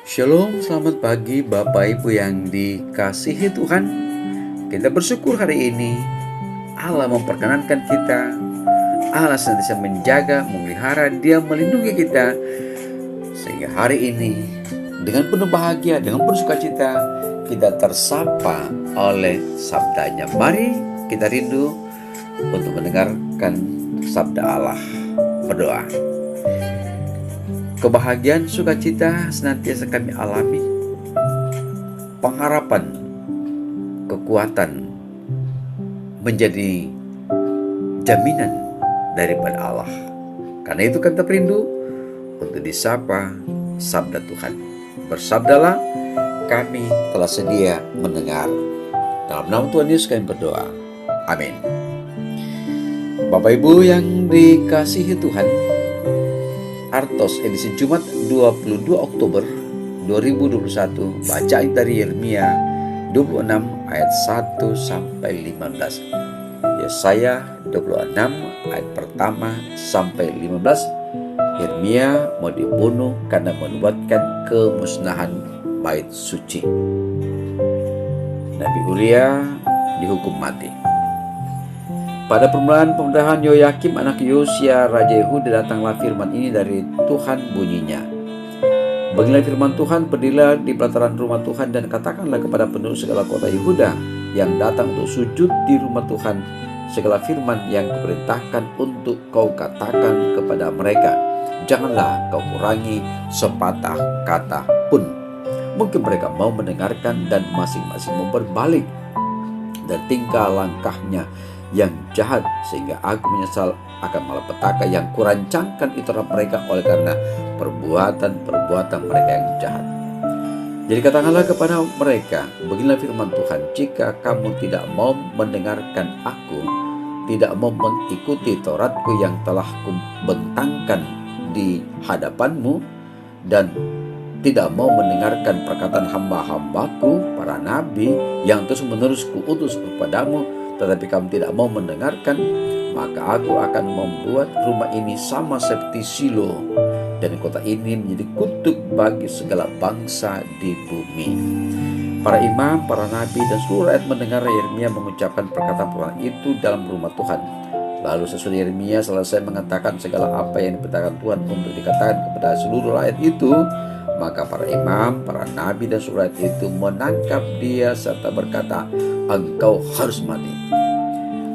Shalom, selamat pagi Bapak Ibu yang dikasihi Tuhan. Kita bersyukur hari ini Allah memperkenankan kita. Allah senantiasa menjaga, memelihara, Dia melindungi kita. Sehingga hari ini dengan penuh bahagia, dengan penuh sukacita, kita tersapa oleh sabdanya. Mari kita rindu untuk mendengarkan sabda Allah. Berdoa. Kebahagiaan sukacita senantiasa kami alami. Pengharapan, kekuatan menjadi jaminan daripada Allah. Karena itu kami rindu untuk disapa sabda Tuhan. Bersabdalah, kami telah sedia mendengar. Dalam nama Tuhan Yesus kami berdoa. Amin. Bapak Ibu yang dikasihi Tuhan, Artos edisi Jumat 22 Oktober 2021, bacaan dari Yeremia 26 ayat 1 sampai 15. Yesaya 26 ayat pertama sampai 15. Yeremia mau dibunuh karena menubuatkan kemusnahan bait suci. Nabi Uria dihukum mati. Pada permulaan pemerintahan Yoyakim anak Yosia Raja Yehuda, datanglah firman ini dari Tuhan bunyinya. Beginilah firman Tuhan, berdirilah di pelataran rumah Tuhan dan katakanlah kepada penduduk segala kota Yehuda yang datang untuk sujud di rumah Tuhan segala firman yang kuperintahkan untuk kau katakan kepada mereka. Janganlah kau kurangi sepatah kata pun. Mungkin mereka mau mendengarkan dan masing-masing mau berbalik dan tingkah langkahnya yang jahat, sehingga aku menyesal akan malapetaka yang kurancangkan itu terhadap mereka oleh karena perbuatan mereka yang jahat. Jadi katakanlah kepada mereka, beginilah firman Tuhan, jika kamu tidak mau mendengarkan aku, tidak mau mengikuti Tauratku yang telah kubentangkan di hadapanmu, dan tidak mau mendengarkan perkataan hamba-hambaku, para nabi yang terus menerus kuutus kepadamu, tetapi kamu tidak mau mendengarkan, maka aku akan membuat rumah ini sama seperti Silo, dan kota ini menjadi kutuk bagi segala bangsa di bumi. Para imam, para nabi, dan seluruh rakyat mendengar Yeremia mengucapkan perkataan-perkataan itu dalam rumah Tuhan. Lalu sesudah Yeremia selesai mengatakan segala apa yang diperintahkan Tuhan untuk dikatakan kepada seluruh rakyat itu, maka para imam, para nabi, dan seluruh rakyat itu menangkap dia serta berkata, engkau harus mati.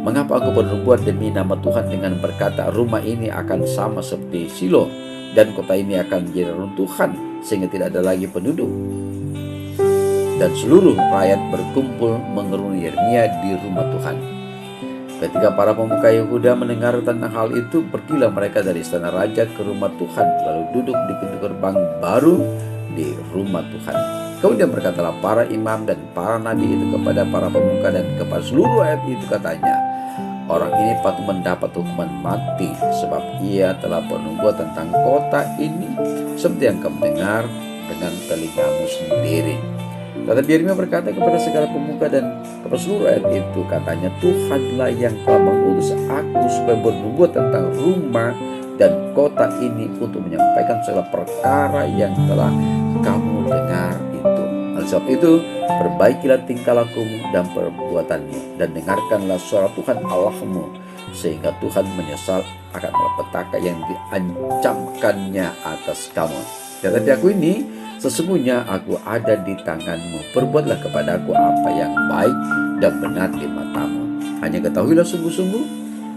Mengapa aku bernubuat demi nama Tuhan dengan berkata, rumah ini akan sama seperti Silo, dan kota ini akan menjadi runtuhan sehingga tidak ada lagi penduduk? Dan seluruh rakyat berkumpul mengerumuni Yeremia di rumah Tuhan. Ketika para pemuka Yehuda mendengar tentang hal itu, pergilah mereka dari istana raja ke rumah Tuhan, lalu duduk di pintu gerbang baru di rumah Tuhan. Kemudian berkatalah para imam dan para nabi itu kepada para pemuka dan kepada seluruh rakyat itu, katanya, orang ini patut mendapat hukuman mati, sebab ia telah bernubuat tentang kota ini seperti yang kamu dengar dengan telingamu sendiri. Tetapi Yeremia berkata kepada segala pemuka dan kepada seluruh rakyat itu, katanya, Tuhanlah yang telah mengutus aku supaya bernubuat tentang rumah dan kota ini untuk menyampaikan segala perkara yang telah kamu dengar itu. Oleh sebab itu, perbaikilah tingkah lakumu dan perbuatanmu, dan dengarkanlah suara Tuhan Allahmu, sehingga Tuhan menyesal akan malapetaka yang diancamkannya atas kamu. Tetapi aku ini, sesungguhnya aku ada di tanganmu. Perbuatlah kepadaku apa yang baik dan benar di matamu. Hanya ketahuilah sungguh-sungguh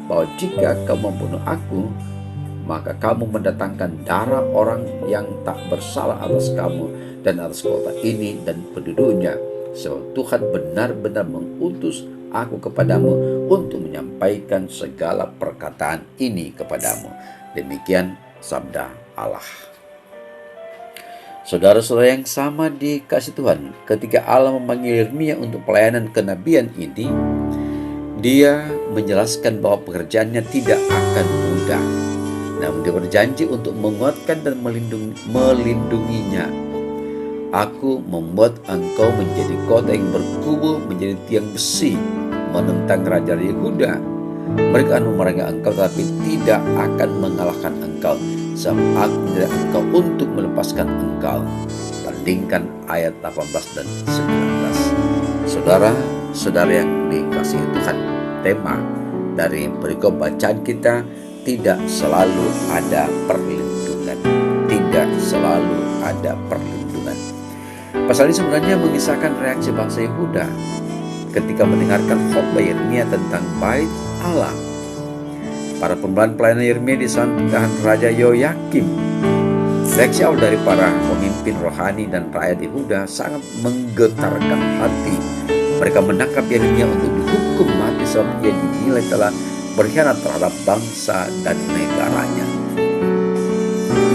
bahwa jika kamu membunuh aku, maka kamu mendatangkan darah orang yang tak bersalah atas kamu dan atas kota ini dan penduduknya. Sebab Tuhan benar-benar mengutus aku kepadamu untuk menyampaikan segala perkataan ini kepadamu. Demikian sabda Allah. Saudara-saudara yang sama dikasih Tuhan, ketika Allah memanggil Yeremia untuk pelayanan kenabian ini, Dia menjelaskan bahwa pekerjaannya tidak akan mudah. Namun Dia berjanji untuk menguatkan dan melindunginya. Aku membuat engkau menjadi kota yang berkubu, menjadi tiang besi menentang Raja Yehuda. Mereka akan memerangi engkau, tapi tidak akan mengalahkan engkau. Sebab aku tidak engkau untuk melepaskan engkau. Pada Bandingkan ayat 18 dan 19. Saudara-saudara yang dikasihi Tuhan, tema dari perikop bacaan kita, tidak selalu ada perlindungan. Tidak selalu ada perlindungan. Pasal ini sebenarnya mengisahkan reaksi bangsa Yehuda ketika mendengarkan khotbah Yeremia tentang bait Allah. Para pembelahan pelayanan Yeremia di pemerintahan Raja Yoyakim. Reaksi awal dari para pemimpin rohani dan rakyat Yehuda sangat menggetarkan hati. Mereka menangkap Yeremia untuk dihukum mati sebab ia dinilai telah berkhianat terhadap bangsa dan negaranya.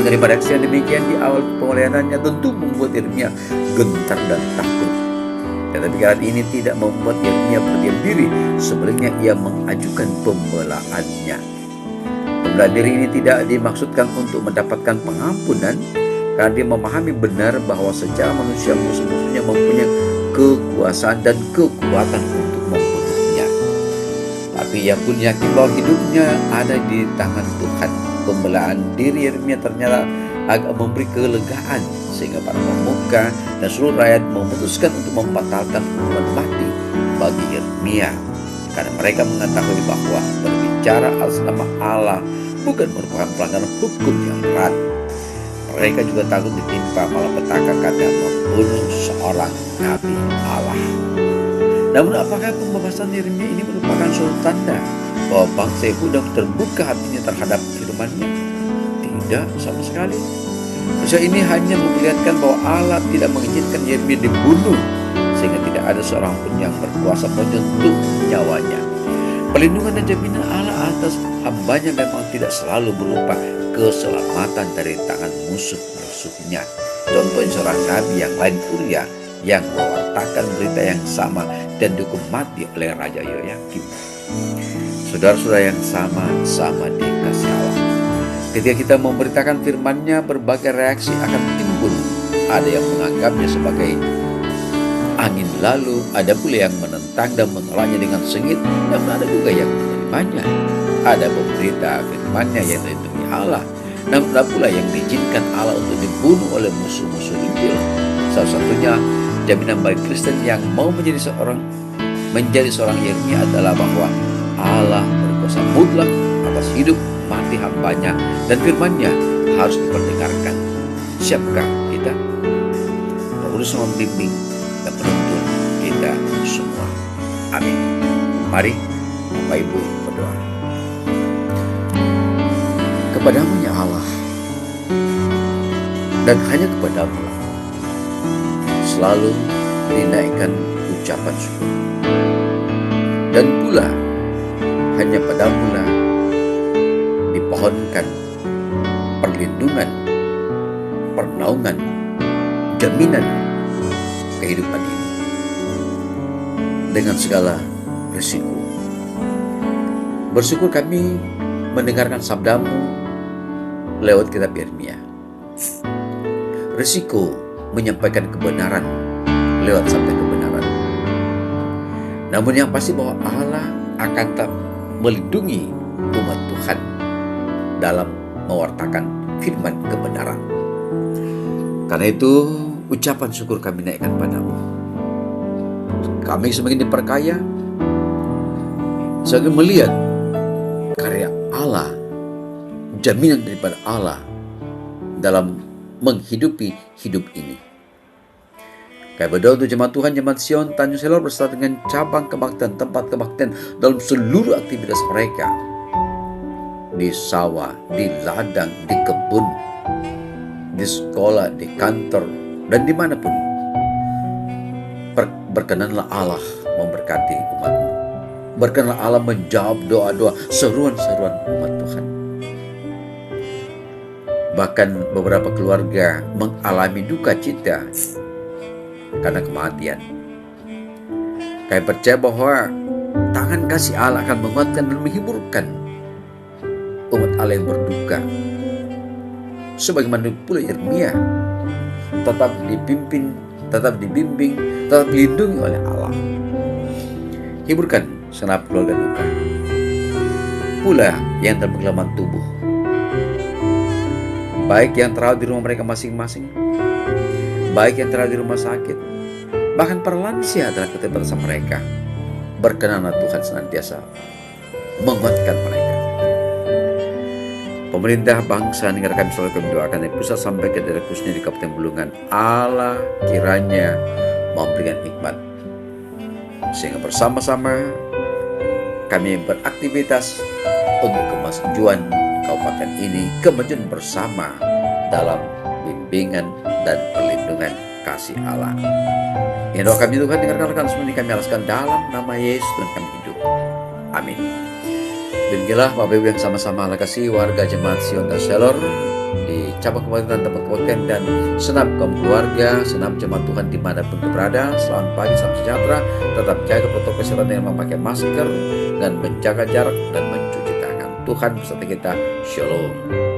Menerima reaksi yang demikian di awal pelayanannya tentu membuat Yeremia gentar dan takut. Tetapi keadaan ini tidak membuat Yeremia berdiam diri. Sebaliknya ia mengajukan pembelaannya. Pembelaan diri ini tidak dimaksudkan untuk mendapatkan pengampunan, karena dia memahami benar bahwa secara manusia musuh-musuhnya mempunyai kekuasaan dan kekuatan untuk membunuhnya. Tapi ia pun yakin bahwa hidupnya ada di tangan Tuhan. Pembelaan diri Yeremia ternyata agak memberi kelegaan, sehingga para pemuka dan seluruh rakyat memutuskan untuk membatalkan hukuman mati bagi Yeremia, karena mereka mengetahui bahwa berbicara atas nama Allah bukan merupakan pelanggaran hukum yang berat. Mereka juga takut ditimpa malapetaka karena membunuh seorang nabi Allah. Namun apakah pembebasan Yeremia ini merupakan suatu tanda bahwa bangsa Yehuda terbuka hatinya terhadap firman-Nya? Tidak sama sekali. Kisah ini hanya memperlihatkan bahwa Allah tidak mengizinkan Yeremia dibunuh, sehingga tidak ada seorang pun yang berkuasa menyentuh nyawanya. Perlindungan dan jaminan Allah atas hambanya memang tidak selalu berupa keselamatan dari tangan musuh-musuhnya. Contohnya seorang nabi yang lain, Uria, yang mewartakan berita yang sama dan dihukum mati oleh Raja Yoyakim. Saudara-saudara yang sama-sama dikasihi Allah, ketika kita memberitakan firman-Nya, berbagai reaksi akan timbul. Ada yang menganggapnya sebagai angin lalu, ada pula yang menentang dan menolaknya dengan sengit, dan ada juga yang menerimanya. Ada pemberita firman-Nya yang dilindungi Allah, namun ada pula yang diizinkan Allah untuk dibunuh oleh musuh-musuh Injil. Salah satunya jaminan bagi Kristen yang mau menjadi seorang Yeremia adalah bahwa Allah berkuasa mutlak atas hidup mati hambanya, dan firman-Nya harus diperdengarkan. Siapkah kita? Roh Kudus membimbing dan menuntun kita semua. Amin. Mari Bapak Ibu berdoa. Kepadamu ya Allah, dan hanya kepadamu selalu dinaikkan ucapan syukur, dan pula hanya padamu lah dipohonkan perlindungan, pernaungan, jaminan kehidupan ini dengan segala risiko. Bersyukur kami mendengarkan sabdamu lewat kitab Yeremia. Risiko menyampaikan kebenaran lewat sabda kebenaran. Namun yang pasti bahwa Allah akan tetap melindungi umat Tuhan dalam mewartakan firman kebenaran. Karena itu ucapan syukur kami naikkan padamu. Kami semakin diperkaya, semakin melihat karya Allah, jaminan daripada Allah dalam menghidupi hidup ini. Kami berdoa untuk jemaat Tuhan, jemaat Sion, Tanjung Selor beserta dengan cabang kebaktian, tempat kebaktian dalam seluruh aktivitas mereka. Di sawah, di ladang, di kebun, di sekolah, di kantor, dan dimanapun. Berkenanlah Allah memberkati umat-Mu. Berkenanlah Allah menjawab doa-doa, seruan-seruan umat Tuhan. Bahkan beberapa keluarga mengalami duka cita karena kematian. Kami percaya bahwa tangan kasih Allah akan menguatkan dan menghiburkan umat Allah yang berduka. Sebagaimana pula Yeremia tetap dipimpin, tetap dibimbing, tetap dilindungi oleh Allah. Hiburkan segenap keluarga duka, pula yang dalam kegelapan tubuh, baik yang terawat di rumah mereka masing-masing, baik yang telah di rumah sakit, bahkan para lansia adalah keterbatasan mereka. Berkenanlah Tuhan senantiasa menguatkan mereka. Pemerintah bangsa negara kami selalu kami doakan dari pusat sampai ke daerah khususnya di Kabupaten Bulungan, Allah kiranya memberikan hikmat sehingga bersama-sama kami beraktivitas untuk kemajuan kabupaten ini, kemajuan bersama dalam bimbingan dan perlindungan kasih Allah. Ini doa kami Tuhan, dengarkan semua ini kami alaskan dalam nama Yesus Tuhan kami hidup. Amin. Demikianlah Bapak Ibu yang sama-sama Allah kasih warga Jemaat Sion dan Selor di cabang kabupaten, tempat kabupaten dan senam kaum keluarga, senam jemaat Tuhan dimanapun berada. Selamat pagi, salam sejahtera. Tetap jaga protokol kesehatan dengan memakai masker dan menjaga jarak dan mencuci tangan. Tuhan beserta kita. Shalom.